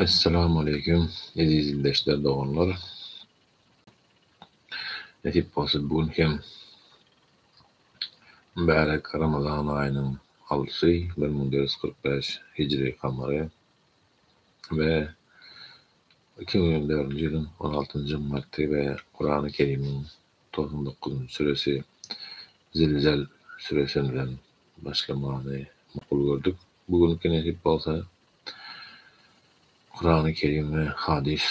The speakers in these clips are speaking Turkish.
Esselamu Aleyküm, aziz ildeşler doğanlar. Netip bolsa bugün hem Mübarek Ramazan ayının 6 1445 Hicri kamarı ve 2024 yılın 16. Mart'ı ve Kur'an-ı Kerim'in 99. suresi Zilzal suresinden başlamanı makul gördük. Bugünkü netip bolsa Kur'an-ı Kerim ve hadis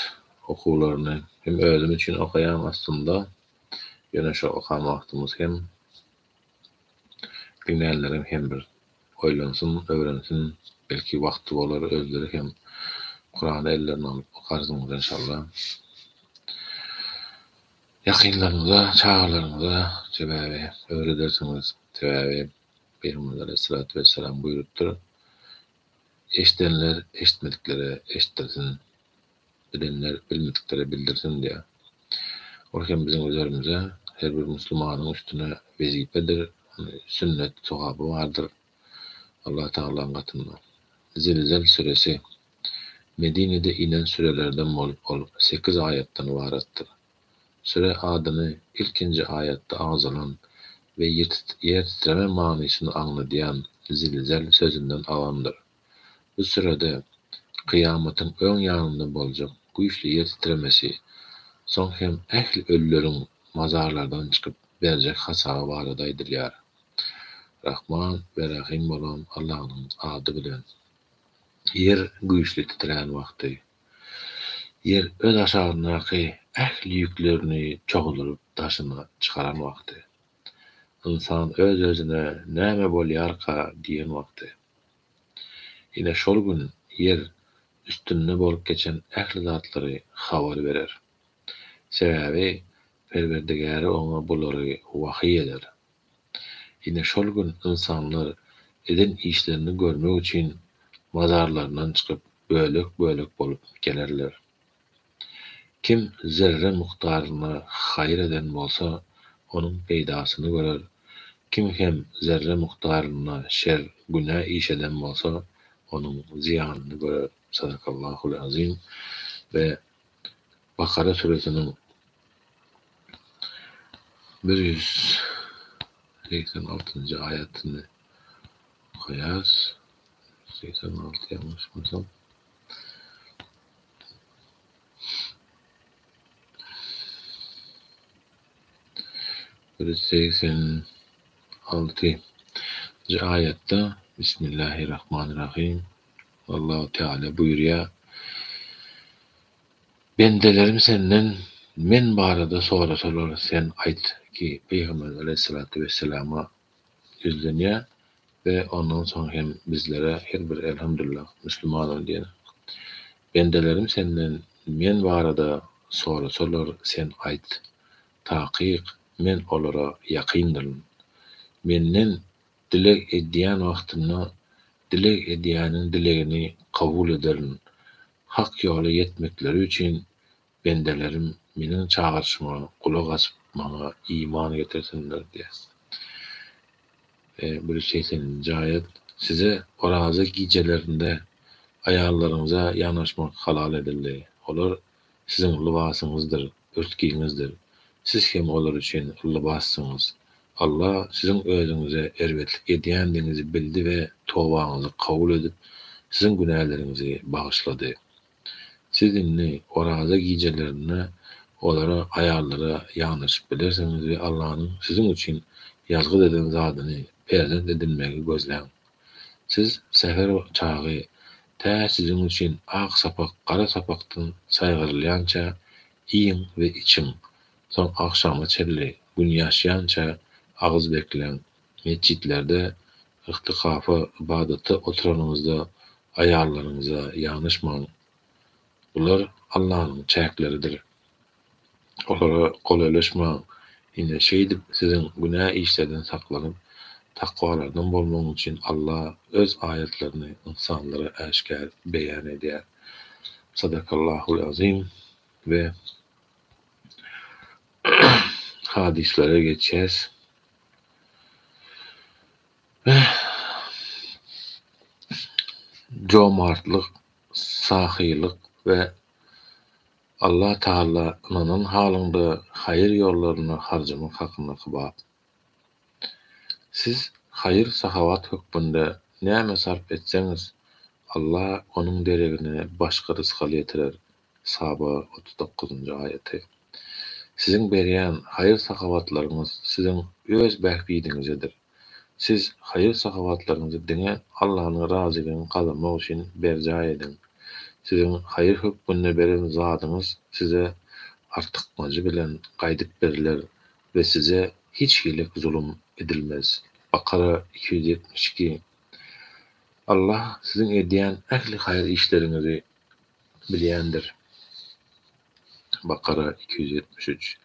okularını hem özüm için okuyan aslında yana şu okan vaktimiz hem dinleyenlerim hem bir oylansın, öğrensin, belki vakti olur özleri hem Kur'an'ı ellerine alıp okarsınız inşallah. Yakınlarınıza, çağlarınıza sebebi öğredersiniz. Sebebi Peygamber Aleyhisselatü Vesselam buyuruptur. Eşitenler eşitmediklere eşittirsin, bilenler bilmediklere bildirsin diye. Orken bizim üzerimize her bir Müslümanın üstüne vazifedir. Sünnet, sahabı vardır. Allah Teala'nın katında. Zilzal suresi Medine'de inen sürelerden olup 8 ayetten ibarettir. Süre adını ilkinci ayette ağız alan ve yer titreme manasını anlayan zilzal sözünden alandır. Bu sürede kıyametin ön yanında bolacak güçlü yer titremesi, son hem ehli ölülerin mazarlardan çıkıp verecek hasara varadaydır yar. Rahman ve Rahim olan Allah'ın adı bilen. Yer güçlü titreyen vakti. Yer öz aşağındaki ehli yüklerini çoğuldurup taşına çıkaran vakti. İnsan öz özüne näme bolýarka diyen vakti. Yine şol gün yer üstünde bolup geçen ehli zatları habar verer. Sebebi Perverdigäri ona bulary wahy eder. Yine şol gün insanlar eden işlerini görmek için mazarlarından çıkıp bölük bolup gelerler. Kim zerre muhtarına hayır eden bolsa onun peydasını görer. Kim hem zerre muhtarına şer günah iş eden bolsa onun ziyanını görer. Sadakallahul azim. Ve Bakara suresinin 186. ayetini koyarız. 86 yanlış mısın? Böyle 86. ayette Bismillahirrahmanirrahim. Allah-u Teala buyuruyor. Bendelerim senden men barada sorasalar sen ait ki Peygamber Aleyhisselatü Vesselam'a yüzleniyor ve ondan sonra hem bizlere her bir elhamdülillah Müslüman ol diye. Bendelerim senden men barada sorasalar sen ait tahqiq men olara yaqindirm. Menden dilek ediyen vaktini dilek ediyenin dileğini kabul ederim. Hak yolu yetmekleri için bendelerim menin çağrışıma kulak asıp bana iman getirsinler diye. Bu 80. ayet size oraza gecelerinde ayarlarınıza yanaşmak halal edildi. Olur sizin libasınızdır, örtgiyinizdir. Siz hem olur için libassınız. Allah sizin özünüze ervetlik ediyenliğinizi bildi ve tövbanızı kabul edip sizin günahlarınızı bağışladı. Sizinle oraza gecelerine onlara ayarlara yanlış bilirsiniz ve Allah'ın sizin için yazgı eden zadını perzent edilmeyi gözleyin. Siz sefer çağı sizin için ak sapak, kara sapaktan saygırlayança yiyin ve için. Son akşama çelli gün yaşayança ağız bekleyen mescitlerde ihtikafa ibadete oturanınızda ayarlarınıza yanlışmayın. Bunlar Allah'ın çäkleridir. Onlara kol öleşmeyin. Yine şeydip sizin günah işlerden saklanıp takvalardan bolmagyň için Allah öz ayetlerini insanlara aşkar beyan eder. Sadakallahul azim ve hadislere geçeceğiz. Cömertlik sahylyk we Allah Taala ananan halynda hayır yollarına harjamak hakyna kybap. Siz hayır sahavat hukmunda näme sarf etseňiz, Allah onuň deregine başga rızkal ýetirer. Saba 39-njy aýaty. Siziň berýän hayır sahavatlaryňyz siziň öz bähbidiňizdir. Siz hayır sahavatlaryňyzy diňe Allahyň razylygyny kazanmak üçin berjä ediň. Siziň hayır hukmuna beren zadyňyz size artykmajy bilen gaýdyp beriler we size hiç hilik zulüm edilmez. Bakara 272. Allah siziň edýän ähli hayır işleriňizi bilýändir. Bakara 273.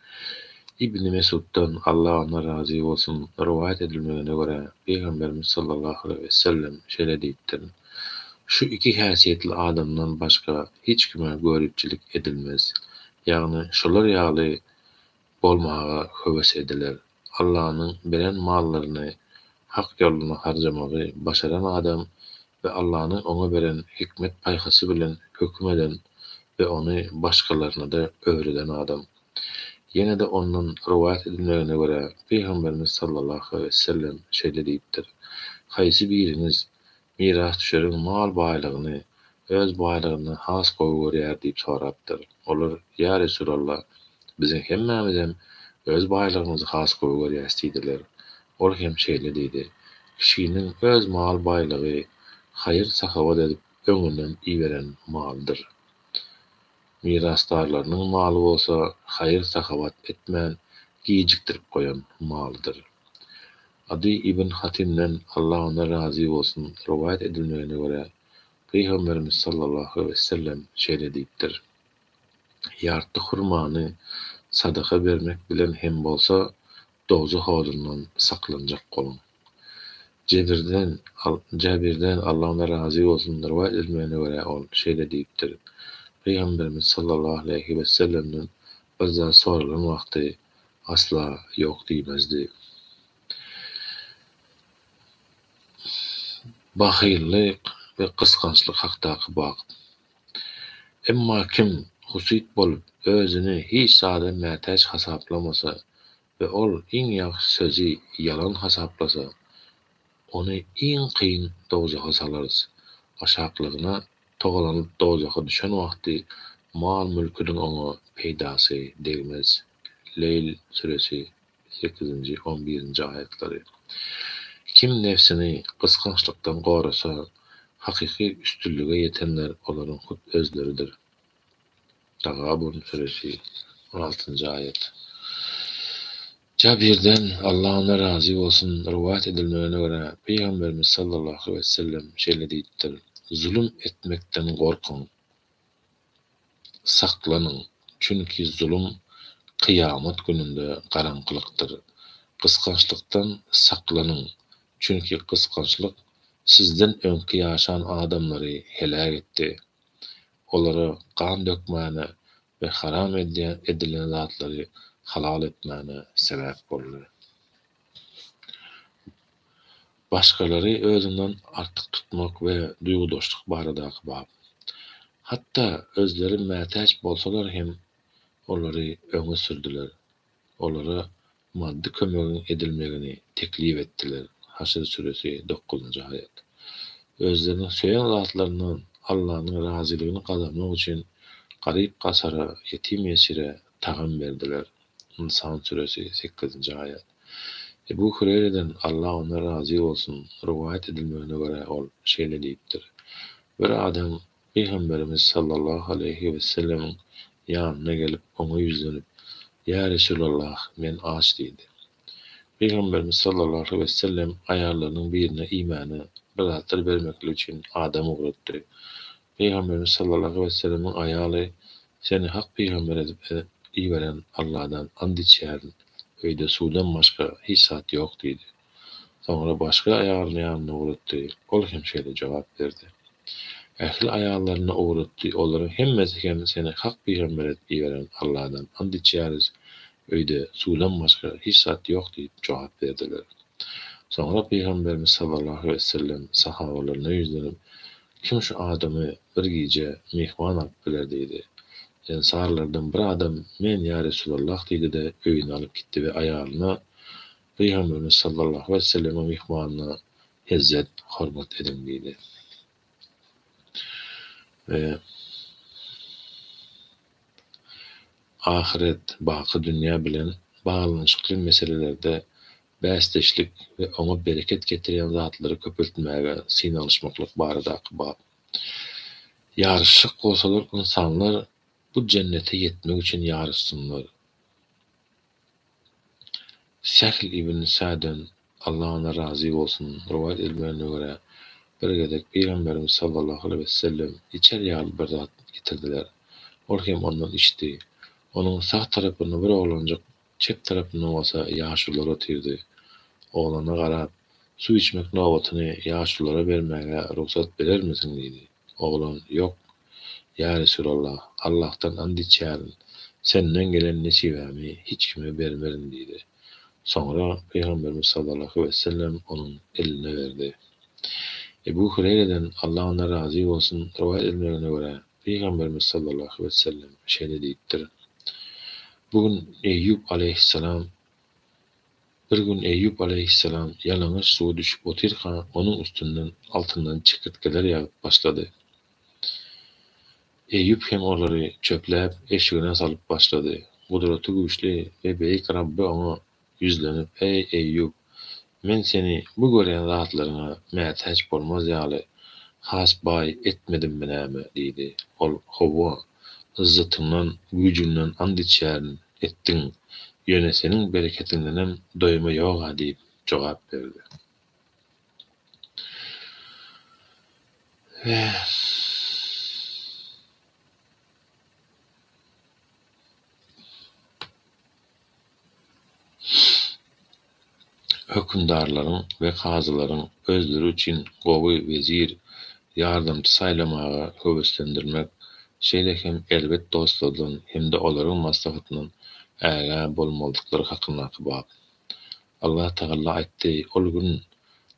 İbn Mesud'dan Allah ona razı olsun rivayet edilmegine göre Peygamberimiz sallallahu aleyhi ve sellem şeýle diýipdir. Şu iki häsiýetli adamdan başga hiç kime görüpçilik edilmez. Ýagny şolar ýaly bolmaga höwes ediler. Allahyň beren mallaryny hak ýoluna harjamagy başaran adam ve Allahyň ona beren hikmet paýhasy bilen hökm eden ve onu başkalarına da öğreden adam. Yine de onun rivayet edilmegine göre Peygamberimiz sallallahu aleyhi ve sellem şeýle diýipdir. Haýsy biriniz miras düşerin mal baýlygyny öz baýlygyny has goýup görýär diýip sorapdyr. Olar: "Ya Resulallah, biziň hemmämizem öz baýlygymyzy has goýup görýär" diýdiler. Ol hem şeýle diýdi: "Kişiniň öz mal baýlygy hayır sahavat edip öňünden iýeren maldyr. Mirasdarlarynyň maly bolsa hayır sahavat etmän, gijikdirip goýan maldyr." Adi ibn Hatim'den Allah ona razı olsun rivayet edilmegine göre Peygamberimiz sallallahu aleyhi ve sellem şeýle diýipdir. Ýarty hurmany sadaka bermek bilen hem bolsa dozak odundan saklanjak bolun. Cabirden Allah ona razı olsun rivayet edilmegine göre ol şeýle diýipdir. Peygamberimiz sallallahu aleyhi ve sellem'den bizden sorulan wagty asla ýok diýmezdi. Bahillik ve kıskançlık hakdaki bak. Emma kim husyt bolup özüni hiç sada mätäç hasaplamasa ve ol iň ýaxşy sözi yalan hasaplasa, onu iň kıyın dozaka salarız. Aşaklygyna togalanyp dozaka düşen wagty mal mülküniň oňa peýdasy degmez. Leyl suresi 8-nji 11-nji aýatlary. Kim nefsini kıskançlıktan gorasa, hakiki üstünlüge yetenler olaryň hut özleridir. Tagabun suresi 16-njy aýat. Cabirden Allah ona razı olsun rivayet edilmegine göre Peygamberimiz sallallahu aleyhi ve sellem şeýle diýipdir. Zulüm etmekden gorkun. Saklanyň. Çünki zulüm kıyamet gününde garaňkylykdyr. Kıskançlykdan saklanyň. Çünki kıskançlyk sizden öňki ýaşan adamlary helak etdi. Olara kan dökmäne ve haram edilen zatlary halal etmäne sebäp boldy. Başkalary özünden artyk tutmak we duýgudaşlyk baradaky bab. Hatta özleri mätäç bolsalar hem olary öňe sürdiler. Olara maddi kömegin edilmegini teklif etdiler. Haşr suresi 9-njy aýat. Özleriniň söýen zatlarynyň Allahyň razylygyny kazanmak üçin garyp gasara, ýetim ýesire tagyn berdiler. İnsan suresi 8-nji aýat. Ebu Hureyre'den Allah ona razı olsun rivayet edilmegine göre ol şeýle diýipdir. Bir adam Peygamberimiz sallallahu aleyhi ve sellem'in ýanyna gelip oňa ýüzlenip: "Ya Resulallah, men aç" diýdi. Peygamberimiz sallallahu aleyhi ve sellem aýarlarynyň birine imany birazdır bermeklik üçin adam uğratdy. Peygamberimiz sallallahu aleyhi ve sellem'in aýaly: "Seni hak peygamber edip iýeren Allah'dan and içýärin. Öýde suwdan başga hiç zat ýok" diýdi. Soňra başga aýalyny ýanyna uğratdy. Ol hem şeýle jogap berdi: "Ähli aýallaryna uğratdy. Olaryň hemmesi hem seni hak peygamber edip iýeren Allah'dan and içýäris. Öýde suwdan başga hiç zat ýok" diýip jogap berdiler. Soňra Peygamberimiz sallallahu aleyhi ve sellem sahabalaryna ýüzlenip: Kim şu adamy bir gije mehman alıp gelerdiydi. Ensarlardan bir adam men ya Resulullah diýdi de öýüne alyp gitdi we aýalyna Peygamberimiz sallallahu aleyhi ve sellem mehmanına hezzet, hormat edin diýdi. Ve ahiret, baky dünýä bilen baglanyşykly meselelerde bästeşlik we oňa bereket getirýän zatlary köpeltmäge synalışmaklyk baradaky bab. Ýarşyk bolsalar insanlar bu cennete yetmek üçin ýarışsynlar. Sahl ibn Sa'dan Allah ona razy bolsun rivayet edilmegine görä bir gedek Peygamberimiz sallallahu aleyhi ve sellem içer ýaly bir zat getirdiler. Ol hem ondan içdi. Onuň sağ tarapyny bir oglanjak çep tarapyny bolsa ýaşular otyrdy. Oglana garap su içmek nowatyny ýaşulara bermäge ruhsat berermisin diýdi. Oglan ýok. Ya Resulallah, Allah'tan and içärin. Senden gelen nesibämi hiç kime bermerin diýdi. Sonra Peygamberimiz sallallahu aleyhi ve sellem onun eline verdi. Ebu Hureyre'den Allah ona razı olsun rivayet edilmegine göre Peygamberimiz sallallahu aleyhi ve sellem şeýle diýipdir. Bir gün Eyyub aleyhisselam yalaňyç suwa düşüp otyrkan onun üstünden altından çekirtkeler ýagyp başlady. Eyyub hem olary çöpläp eşigine salyp başlady. Gudraty güýçli we beýik Rabbi oňa yüzlenip "Ey Eyyub, men seni bu görýän zatlaryňa mätäç bolmaz ýaly has bay etmedimmi näme?" diýdi. Ol "Howa, izzetimden, güýjümden and içärin etdiň. Ýöne seniň bereketinden doýma ýok" diýip jogap berdi. Hökümdarlaryň we kazylaryň özleri üçin gowy wezir, ýardymçy saýlamagy höweslendirmek, şeýle hem elbet dostlardan hem-de olaryň maslahatynyň äga bolmalyklary hakynaky bab. Allah Taala aýtdy, ol gün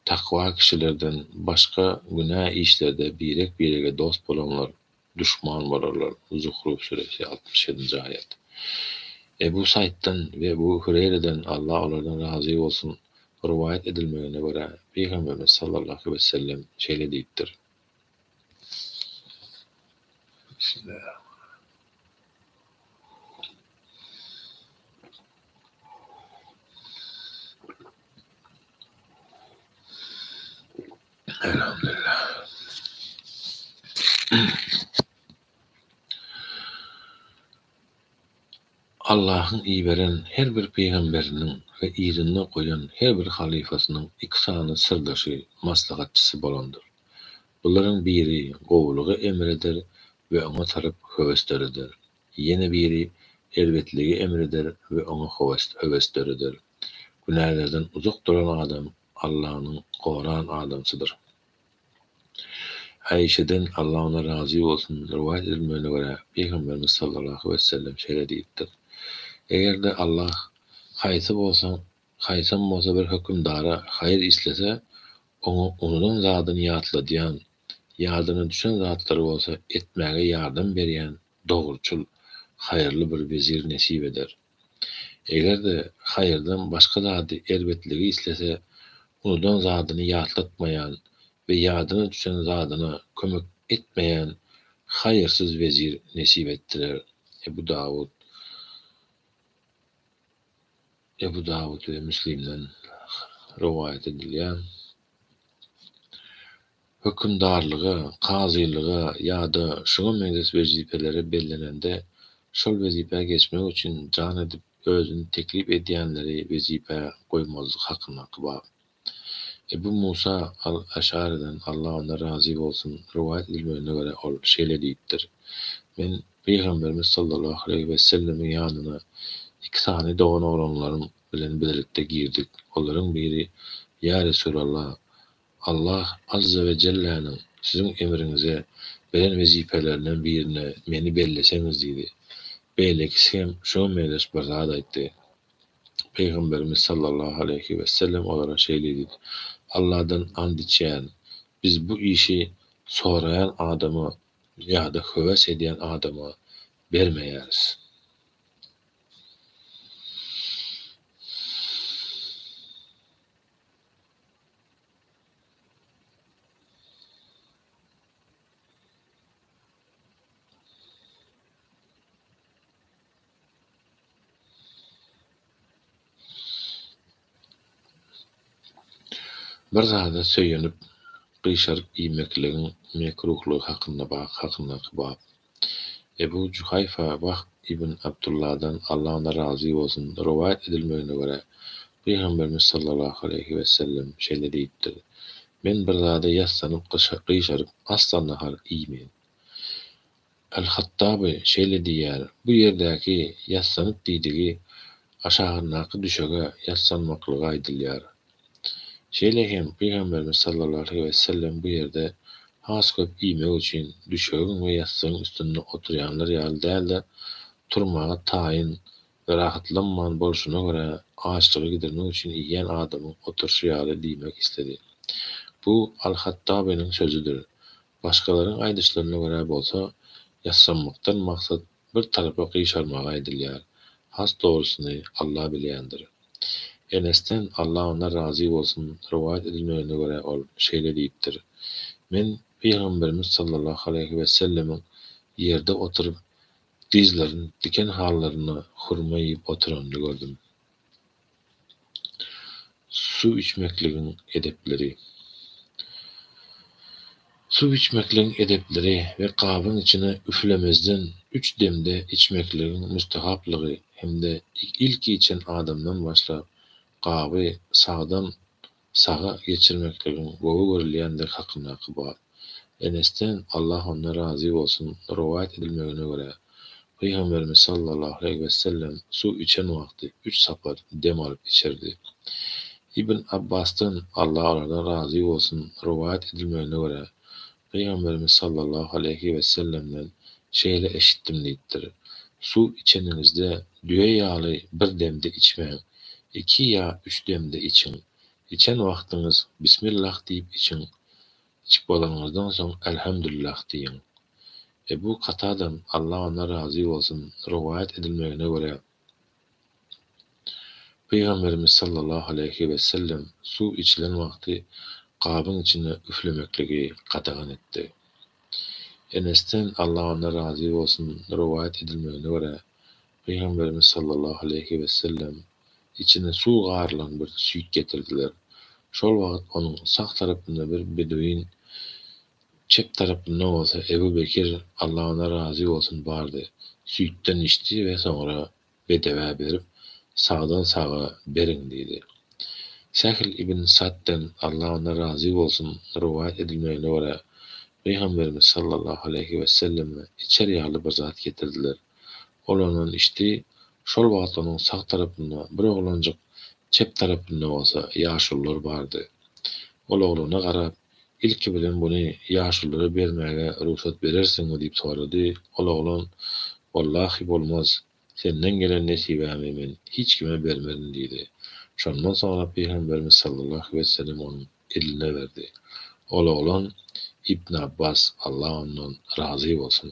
takwa kişilerden başga günah işlerde birege dost bolanlar düşman bolarlar. Zuhruf suresi 67. ayet. Ebu Said'den ve Ebu Hureyre'den Allah onlardan razı olsun rivayet edilmegine göre Peygamberimiz sallallahu aleyhi ve sellem şeýle diýipdir. Bismillah. Elhamdülillah. Allah'ın iyi veren her bir peygamberinin ve iyiliğine koyan her bir halifasının ikisani sırdaşı, maslahatçısı bolandır. Bunların biri gowulugy emreder ve ona tarıp höwesderidir. Yine biri elbetligi emreder ve ona höwesderidir. Günahlardan uzak duran adam Allah'ın koran adamsıdır. Ayşe'den Allah ona razı olsun rivayet edilmegine göre Peygamberimiz sallallahu aleyhi ve sellem şeýle diýipdir. Eger de Allah haýsam bolsa bir hökümdara haýır islese, oňa onuň zadyny ýatladýan, ýadyna düşen zatlary bolsa etmäge ýardam berýän dogruçul, haýyrly bir wezir nesip eder. Eger de haýyrdan başga zady elbetligi islese, onuň zadyny ýatlatmaýan ve ýadyna düşen zadyna kömek etmeýän haýyrsyz wezir nesip etdiler. Ebu Davud ve Müslim'den rivayet edilýän hökümdarlyga, kazylyga ýa-da şoňa meňzes wezipeleri bellenende şol wezipe geçmek üçin jan edip özüni teklip edýänleri wezipe goýmazlyk hakynaky bab. Ebu Musa al-Aşari'den Allah ona razı olsun rivayet edilmegine göre ol şeýle diýipdir. Men Peygamberimiz sallallahu aleyhi ve sellemin ýanyna iki sany doğan oğlanlarım bilen birlikde girdik. Onların biri, "Ya Resulallah, Allah azze ve celle'nin sizin emrinize veren vezifelerinden birine meni belleseňiz" diýdi. Beýlekisem şo meňzes bir zat aýtdy. Peygamberimiz sallallahu aleyhi ve sellem olara şeýle diýdi: "Allah'dan and içýän, biz bu işi sorayan adamy ýa-da höwes edýän adama bermeýäris. Bir zada söýenip gyşaryp iýmekligiň mekruhlygy hakyna bap. Ebu Juhayfa Vahb ibn Abdullah'dan Allah ona razı bolsun rivayet edilmegine göre Peygamberimiz sallallahu aleyhi ve sellem şeýle diýipdir. Men bir zada ýassanyp gyşaryp aslan nahar iýmeýin. El-Hattabi şeýle diýýär. Bu ýerdäki ýassanyp diýdigi aşagynaky düşege ýassanmaklygy aýdylýar. Şeýle hem Peygamberimiz sallallahu aleyhi ve sellem bu ýerde has köp iýmek üçin düşegiň we ýassagyň üstünde oturýanlar ýaly däl-de turmaga taýyn we rahatlanman bolşuna görä açlygy gidermek üçin iýen adamyň oturşy ýaly diýmek istedi. Bu Al-Hattabi'nin sözüdür. Başgalaryň aýdyşlaryna görä bolsa, ýassanmakdan maksat bir tarapa gyşarmagy aýdylýar. Has dogrusyny Allah bilýändir. Enes'ten Allah ona razı bolsun rivayet edilmegine göre ol şeýle diýipdir. Men Peygamberimiz sallallahu aleyhi ve sellemin ýerde oturup dizlerini diken hallaryny hurma ýyp oturanyny gördüm. Su içmekligiň edepleri. Su içmekligiň edepleri we gabyň içine üflemezden 3 demde içmekligiň müstehaplygy hemde ilki içen adamdan başlap gaby sagdan saga geçirmekligiň gowy görülýändir hakyna bap. Enes'ten Allah ona razı bolsun rivayet edilmegine göre Peygamberimiz sallallahu aleyhi ve sellem su içen wagty 3 sapar dem alyp içerdi. İbn Abbas'tan Allah onlardan razı bolsun rivayet edilmegine göre Peygamberimiz sallallahu aleyhi ve sellemden şeýle eşitdim diýipdir. Su içeningizde düýe ýaly bir demde içmeň, 2 ýa 3 demde içiň. İçen wagtyňyz bismillah diýip içiň. İçip bolanyňyzdan soň elhamdülillah diýin. Ebu Katada'dan Allah ona razı bolsun rivayet edilmegine göre Peygamberimiz sallallahu aleyhi ve sellem su içilen wagty gabyň içine üflemekligi gadagan etdi. Enes'ten Allah ona razı bolsun rivayet edilmegine göre Peygamberimiz sallallahu aleyhi ve sellem içine su garylan bir süýt getirdiler. Şol wagt onuň sak tarapynda bir beduin, çep tarapynda bolsa Ebu Bekir Allah ona razı bolsun bardy. Süýtden içdi we soňra bedewä berip sagdan saga beriň diýdi. Sahil ibn Sa'd'den Allah ona razı bolsun rivayet edilmegine göre Peygamberimiz sallallahu aleyhi ve sellem içer ýaly bir zat getirdiler. Ol onuň içdi. Şol wagt onuň sak tarapynda bir oglanjyk çep tarapynda bolsa ýaşullar bardy. Ol oglana garap ilki bilen buny ýaşullary bermäge ruhsat berersiňmi diýip sorady. Ol oglan wallahi bolmaz. Senden gelen nesibämi men hiç kime bermedim diýdi. Şondan soňra Peygamberimiz sallallahu aleyhi ve sellem onuň eline berdi. Ol oglan İbn Abbas Allah ondan razı bolsun.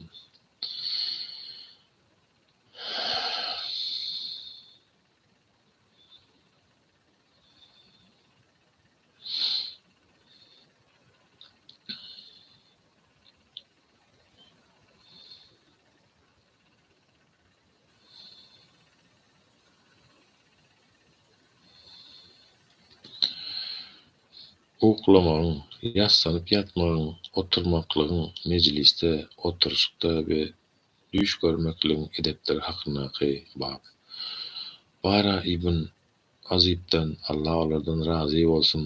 Uklamagyň, ýassanyp ýatmagyň, oturmaklygyň, mejliste, oturuşykda we düş görmekligiň edepleri hakynaky bap. Bara ibn Azib'den Allah onlardan razı bolsun.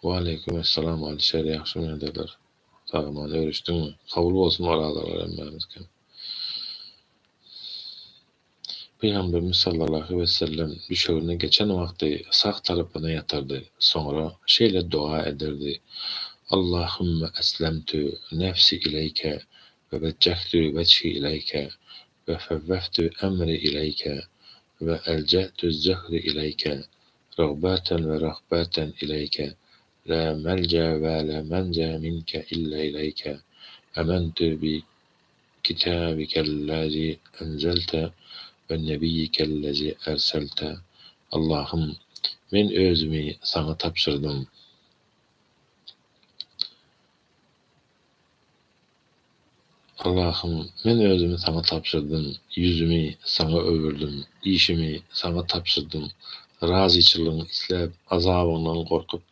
Wa aleykum assalam alşer ýaxşy derler. Sagman görüşdiňmi? Kabul bolsun aralar emmämizkä. Peygamberimiz sallallahu aleyhi ve sellem düşegine geçen wagty sak tarapyna ýatardy. Soňra şeýle dua ederdi. Allahümme eslemtu nefsi ileyke ve veccehtu vechhi ileyke ve fevveftu emri ileyke ve elce'tu zehri ileyke ragbaten ve rahbaten ileyke la melce ve la mence minke illa ileyke. Amentü bi kitabikellezi enzelte ve nebiyyikellezi erselte. Allah'ım, men özümü sana tapşırdım. Allah'ım, men özümü sana tapşırdım. Yüzümü sana övürdüm. İşimi sana tapşırdım. Razıçılığını islep, azabından korkup,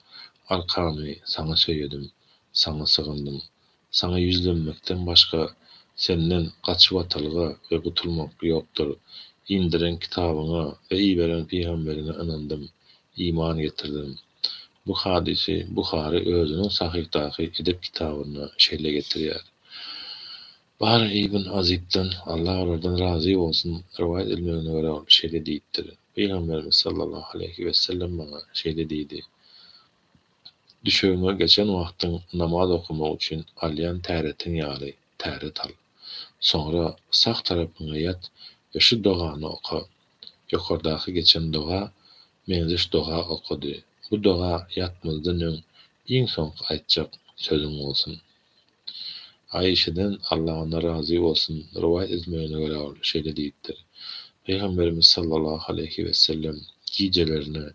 arkamı sana söyledim. Sana sığındım. Sana yüzlenmekten başka senden kaçıp atılga ve kutulmak yoktur. İndiren kitabına ve iberen peygamberine inandım. İman getirdim. Bu hadisi Buhari özünün Sahih'taki edep kitabına şeyle getiriyor. Bahar ibn Azib'den Allah oradan razı olsun rivayet ilmine göre şeyle deyiptir. Peygamberimiz sallallahu aleyhi ve sellem bana şeyle deydi. Düşöğüme geçen vaktin namaz okumak için alyan täretin ýaly täret al. Sonra sağ tarapyna yat ve şu dogany oku. Ýokardaky geçen doga meňzeş doga okudy. Bu doga yatmazdan öň iň soňky aýtjak sözüň bolsun. Ayşe'den Allah ona razı olsun rivayet etmeyene göre şeýle diýipdir. Peygamberimiz sallallahu aleyhi ve sellem gecelerine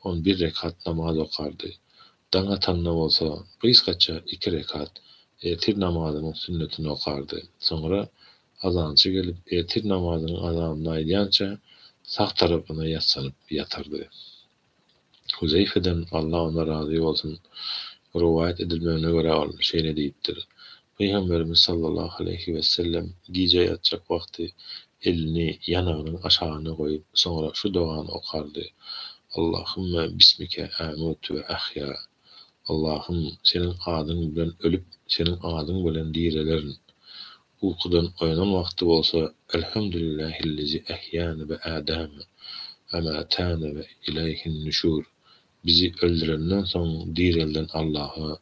11 rekat namaz okardy. Daň atanna bolsa gysgaça 2 rekat etir namazynyň sünnetini okardy. Sonra azançy gelip etir namazynyň azanyny aýdýança sağ tarapyna ýatsanyp ýatardy. Huzeyfeden Allah ona razı olsun rivayet edilmeyene göre şeýle diýipdir. Peygamberimiz sallallahu aleyhi ve sellem gece yatacak vakti elini yanağının aşağına koyup sonra şu duanı okardı. Allahümme bismike amutu ve ahya. Allah'ım, senin adın bilen ölüp senin adın bilen direlerin. Uykudan oyanan vakti olsa elhamdülillahillezi ehyâne ve âdâme emâtâne ve ileyhin nüşûr. Bizi öldürenden son direlden Allah'a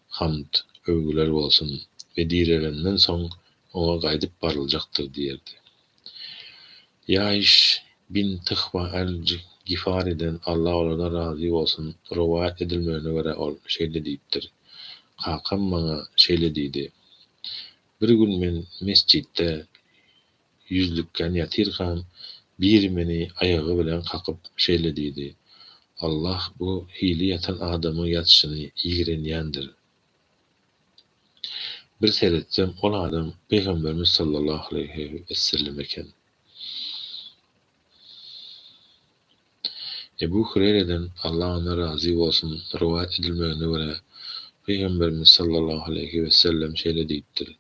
hamd, övgüler olsun ve direlenden son ona gaýdyp baryljaktır diýerdi. Yaş bin Tıhva el-Gifari'den Allah ona razı olsun rivayet edilmeyene göre şeýle diýipdir. Kakam bana şeýle diýdi. Bir gün men mesjitde yüzlükken ýatyrkam bir meni ayağı bilen kakıp şeýle diýdi. Allah bu hili yatan adamın yatışını ýigrenýändir. Bir seyretsem ol adam Peygamberimiz sallallahu aleyhi ve sellem eken. Ebu Hureyre'den Allah ona razı olsun rivayet edilmeyene göre Peygamberimiz sallallahu aleyhi ve sellem şeýle diýipdir.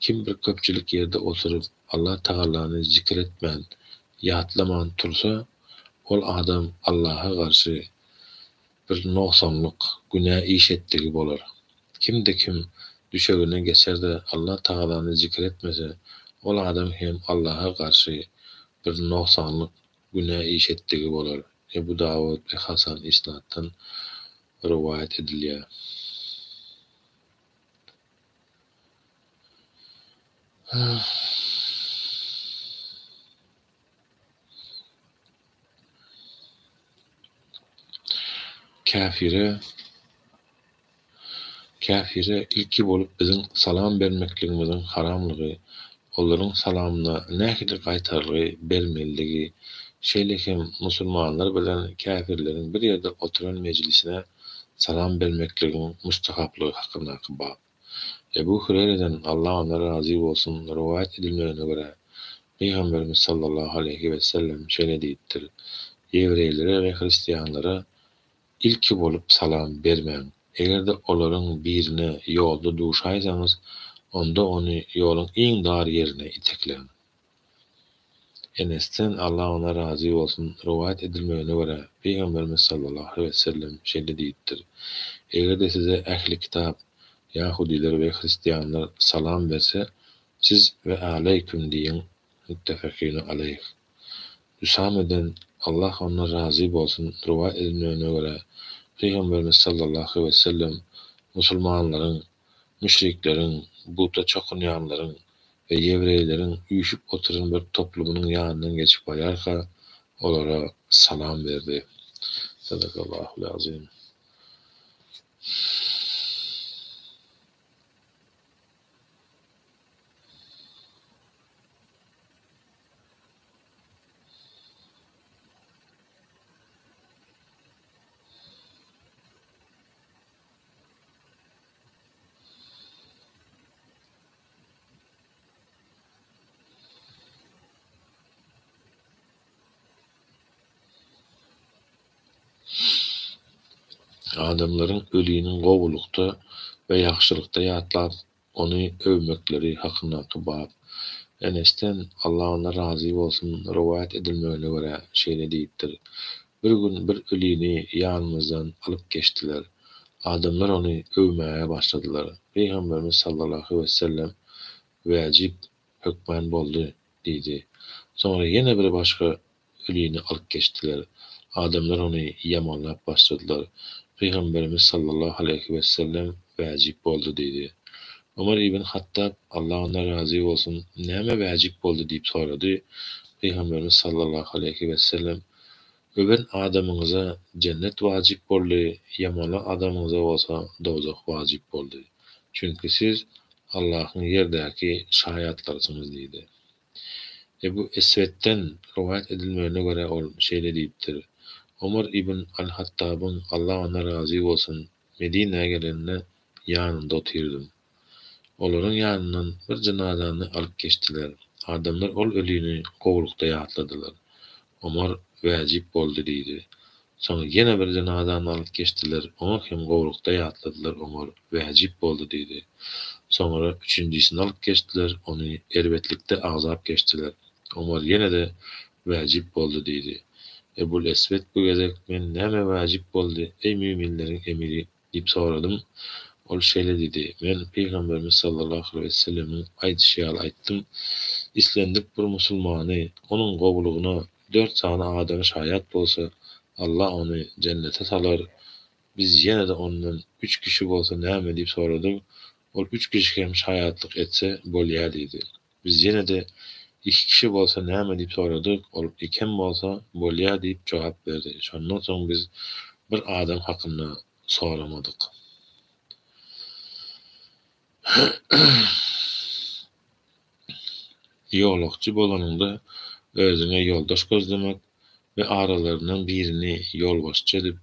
Kim bir köpçülik ýerde oturup Allah Taala'ny zikretmän, ýatlaman tursa, ol adam Allah'a garşy bir noksanlyk, günah iş etdigi bolar. Kimde kim düşegine geçer de Allah Taala'ny zikretmese, ol adam hem Allah'a garşy bir noksanlyk, günah iş etdigi bolar. Ebu Davud ve Hasan isnattan rivayet edilýär. Kafire ilki bolup bizim salam bermekligimizin haramlygy, olaryň salamyna nähili gaýtarly bermeligi, şeýlehem musulmanlar bilen kafirleriň bir ýerde oturan mejlisine salam bermekliginiň mustahaplygy hakynda bab. Ebu Hureyre'den Allah ona razı olsun rivayet edilmeyene göre Peygamberimiz sallallahu aleyhi ve sellem şeýle diýipdir. Ýewreýlere we hristiýanlara ilki bolup salam bermeň. Egerde olaryň birine ýolda duşaýsaňyz, onda onu ýoluň iň dar ýerine itekleň. Enes'ten Allah ona razı olsun rivayet edilmeyene göre Peygamberimiz sallallahu aleyhi ve sellem şeýle diýipdir. Egerde size ähli kitap, Yahudiler ve Hristiyanlar salam verse, siz ve aleyküm diýin, müttefekîn aleyh. Üsame'den Allah ona razı olsun rivayet edilmeyene göre Peygamberimiz sallallahu aleyhi ve sellem musulmanlaryň, müşriklerin, buta çokunýanlaryň ve ýewreýleriň üýşüp oturan bir toplumynyň ýanyndan geçip baýarka olara salam berdi. Sadakallahu azim. Adamlaryň ölüýiniň gowulukda we ýagşylykda ýatlap ony övmekleri hakynaky bab. Enesden Allah ona razy bolsun rowayat edilmegine görä şeýle diýipdir. Bir gün bir ölüýini ýanymyzdan alyp geçdiler. Adamlar ony övmäge başladylar. Peýgamberimiz sallallahu aleyhi we sellem "Wajib hökmän boldy" diýdi. Soňra ýene bir başga ölüýini alyp geçdiler. Adamlar ony ýamanlap başladylar. Peýgamberimiz sallallahu aleyhi we sellem "Wajib boldy" diýdi. Ömer ibn Hattab Allah ona razy bolsun "Näme wajib boldy" diýip sorady. Peýgamberimiz sallallahu aleyhi we sellem "Öben adamyňyza cennet wajib boldy, ýamana adamyňyza bolsa dozak wajib boldy. Çünki siz Allahyň ýerdäki şahyatlarysyňyz" diýdi. Ebu Esved'den rivayet edilmegine göre ol şeýle diýipdir. Ömer ibn al-Hattab'ın Allah ona razy bolsun Medine'ye gelenine ýanynda otyrdım. Olaryň ýanyndan bir cenazany alyp geçdiler. Adamlar ol ölüýini gowrukda ýatladylar. Ömer "Wajib boldy" diýdi. Soňra ýene bir cenazany alyp geçdiler. Oňa hem gowrukda ýatladylar. Ömer "Wajib boldy" diýdi. Soňra üçinjisini alyp geçdiler. Ony erbetlikde agzap geçdiler. Ömer ýene de "Wajib boldy" diýdi. Ebul Esved bu gezek "Men näme wajib boldy ey müminleriň emiri" diýip soradym. Ol şeýle diýdi: "Men Peýgamberimiz sallallahu aleyhi we sellemiň aýdyşyny aýtdym. İslendik bir musulmany, onuň gowuluguna 4 sany adamy şahyat bolsa, Allah ony cennete salar. Biz ýene de ondan 3 kişi bolsa näme diýip soradyk. Ol 3 kişi hem şahyatlyk etse bolýar" diýdi. Biz ýene de 2 kişi bolsa näme diýip soradyk. Ol 2 bolsa bolýar diýip jogap berdi. Şondan soň biz bir adam hakynda soramadyk. Ýolakçy bolanynda özüňe ýoldaş gözlemek we aralaryndan birini ýolbaşçy edip,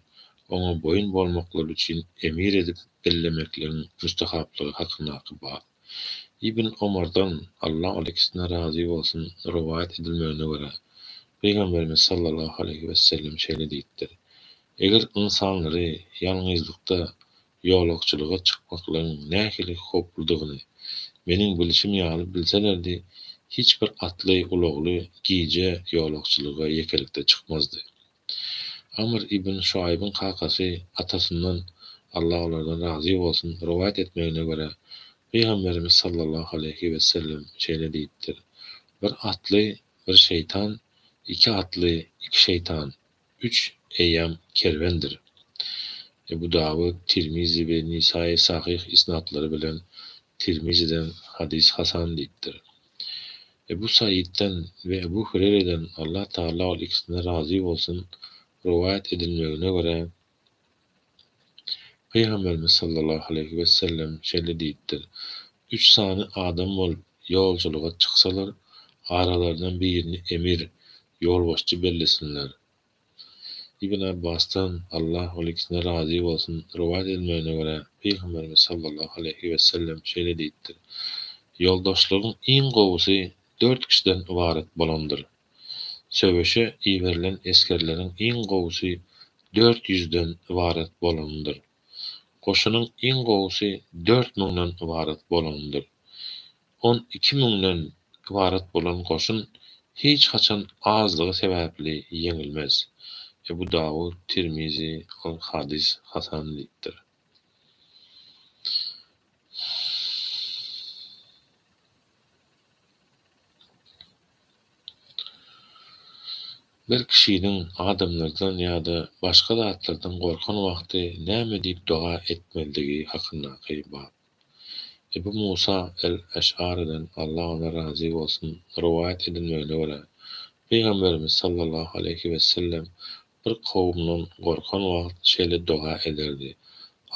oňa boýun bolmaklary üçin emir edip bellemekleriň müstehaplygy hakynaky bab. İbn Omardan Allah olekisine razy bolsun rivayet edilmegine görä Peýgamberimiz sallallahu aleyhi we sellem şeýle diýipdir. Eger insanlary ýalňyzlykda ýolakçylyga çykmaklaryň nähili hopludygyny meniň bilişim ýaly bilselerdi, hiç bir atly ulagly giýje ýolakçylyga ýekelikde çykmazdy. Amr ibn Şuayb'ın kakasy atasyndan Allah olardan razy bolsun rivayet etmegine görä Peýgamberimiz sallallahu aleyhi we sellem şeýle diýipdir. Bir atly, bir şeytan, 2 atly, 2 şeytan, 3 eýýam kerwendir. Ebu Davud, Tirmizi we Nisai sahih isnatlary bilen Tirmizi'den hadis hasan diýipdir. Ebu Said'den ve Ebu Hureyre'den Allah Teala ol ikisine razy bolsun rivayet edilmegine göre Peýgamberimiz sallallahu aleyhi we sellem şeýle diýipdir. 3 sany adam bolup ýolçylyga çyksalar, aralaryndan birini emir, ýolbaşçy bellesinler. İbn Abbas'tan Allah ol ikisine razy bolsun rivayet edilmegine göre Peýgamberimiz sallallahu aleyhi we sellem şeýle diýipdir. Ýoldaşlygyň iň gowusy 4 kişiden ibaret bolandyr. Söbeşe iýerilen eskerleriň iň gowusy 400'den ibaret bolandyr. Koşunyň iň gowusy 4000'dan ibaret bolandyr. 12.000'den ibaret bolan koşun hiç haçan azlygy sebäpli ýeňilmez. Ebu Davud, Tirmizi ol hadis hasan diýipdir. Bir kişiniň adamlardan ýa-da başga zatlardan gorkan wagty näme diýip dua etmeldigi hakyndaky bab. Ebu Musa el-Eş'ari'den Allah ona razy bolsun rivayet edilmegine görä Peýgamberimiz sallallahu aleyhi we sellem bir kowmdan gorkan wagt şeýle dua ederdi.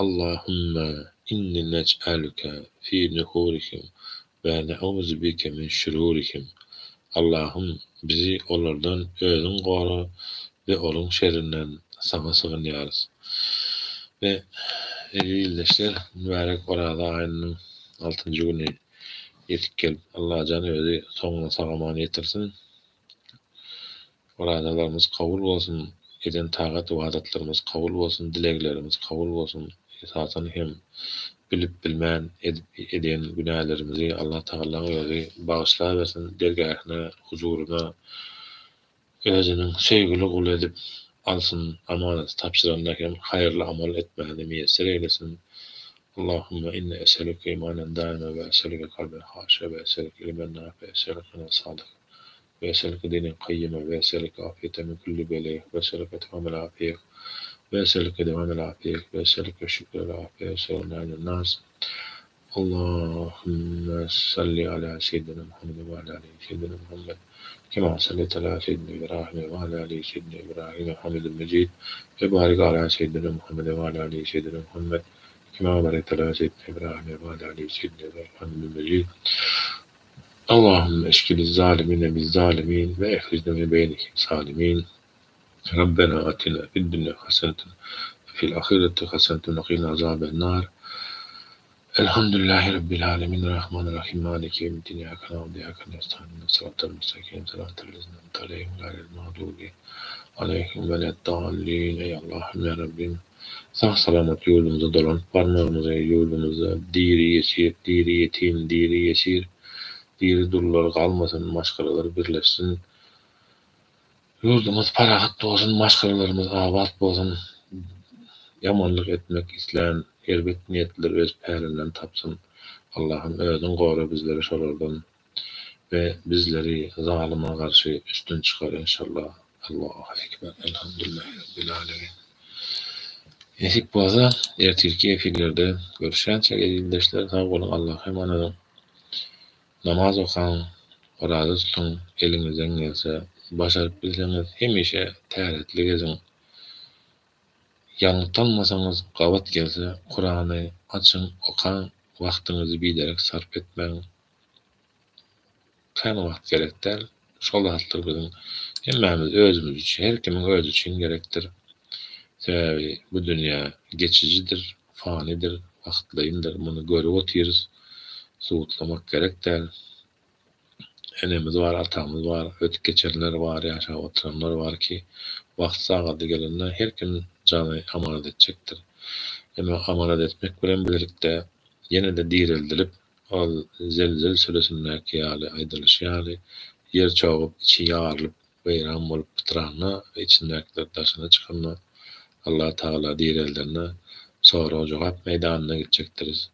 Allahümme inni nec'aluke fi nuhurikum ve ne'uzu bike min şururikum. Allah'ım bizi onlardan özün koru ve onun şerrinden sana sığınýarys. Ve ildeşler mübarek orada ayının 6. günü yetip gelip Allah canı özü sonuna sağaman yetirsin. Oradalarımız kabul olsun. Eden taqat ve adatlarımız kabul olsun. Dileklerimiz kabul olsun. Esasen hem bilip bilmän eden günahlarımızı Allah Teala özü bağışlar versin. Dergahına, huzuruna özünün sevgili kul edip alsın, amanet tapşyranlarken hayırlı amal etmeni müyesser eylesin. Allahümme inne eselüke imanen daime ve eselüke kalben haşe ve eselüke ilmen nafi ve eselüke sadık ve eselüke dinin kayyime ve eselüke afiyete min kulli beleyh ve eselüke temamel afiyek ve eselüke devamel afiyek ve eselüke şükrel afiyek ve eselüke alel nas. Allahümme salli ala seyyidina Muhammed ve ala aleyhi seyyidina Muhammed كما صليت على سيدنا إبراهيم وعلى آل سيدنا إبراهيم حميد مجيد وبارك على سيدنا محمد وعلى آل سيدنا محمد كما باركت على سيدنا إبراهيم وعلى آل سيدنا إبراهيم حميد مجيد اللهم اشكل الظالمين بالظالمين وأخرجنا من بينهم صالمين ربنا آتنا في الدنيا حسنة وفي الآخرة حسنة وقنا عذاب النار الحمد لله رب العالمين الرحمن الرحيم مالك يوم الدين إياك نعبد وإياك نستعين صراط المستقيم صراط الذين أنعمت عليهم غير المغضوب عليهم ولا الضالين ey Allah'ım ya Rabbim sağ selamet yolumuza dolan parmağımıza yolumuza diri yesir diri yetim diri yesir diri durlar kalmasın maşkaralar birleşsin yurdumuz parahat olsun maşkaralarımız abat olsun yamanlık etmek isteyen elbet niyetler öz pärlerinden tapsın. Allah'ım özün goru bizleri şolardan ve bizleri zalime karşı üstün çıkar inşallah. Allahu ekber. Elhamdülillahi rabbil alamin. Esik boza ertirki efirlerde görüşen çekildeşler sağ olun Allah'a emanet olun. Namaz okan, orada tutun, elinizden gelse, başarıp bilseniz hemişe täretli gezin. Yanıtlanmasanız gavat gelse Kur'an'ı açın, okan, vaktinizi biderek sarf etmeyin. Kayn vakt gerektir. Şol hatlar bizim hemmemiz özümüz için, her kimin öz için gerektir. Sebebi bu dünya geçicidir, fanidir, vaktlayındır. Bunu görüp otururuz. Soğutlamak gerektir. Enemiz var, atamız var, ötüp geçenler var, yaşa oturanlar var ki vakt sağladı gelenler her kim canı amanet edecektir. Ama amanet etmek bilen birlikte yine de dirildirilip ol zelzel süresindeki yali aydılışı yali yer çoğup içi yağarılıp veyran bolup bıtıranına ve içindekiler taşına çıkanına Allah Teala dirildiğine sonra o cevap meydanına gidecektiriz.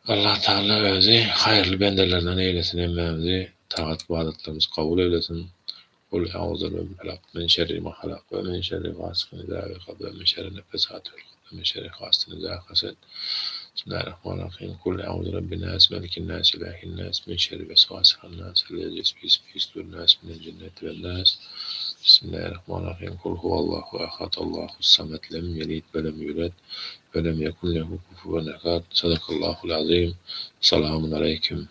Allah Teala özü hayırlı bendelerden eylesin emmemizi taat ibadetlerimiz kabul eylesin. Kul a'udhu bi falaq min şerri ma halaq ve min şerri gasiqin iza vaqab ve min şerri nefesatil ve min şerri hasidin iza hasad. Bismillahirrahmanirrahim. Kul a'udhu rabbin nas malikin nas ilahin nas min şerri vesvasihin nas ellezî yusvîsu fî sudûrin nas minel cinneti ven nas. Bismillahirrahmanirrahim. Kul huvallahu ahad Allahus samed lem yelid ve lem yulad ve lem yekun lehu kufuven ahad. Sadakallahul azim. Selamun aleyküm.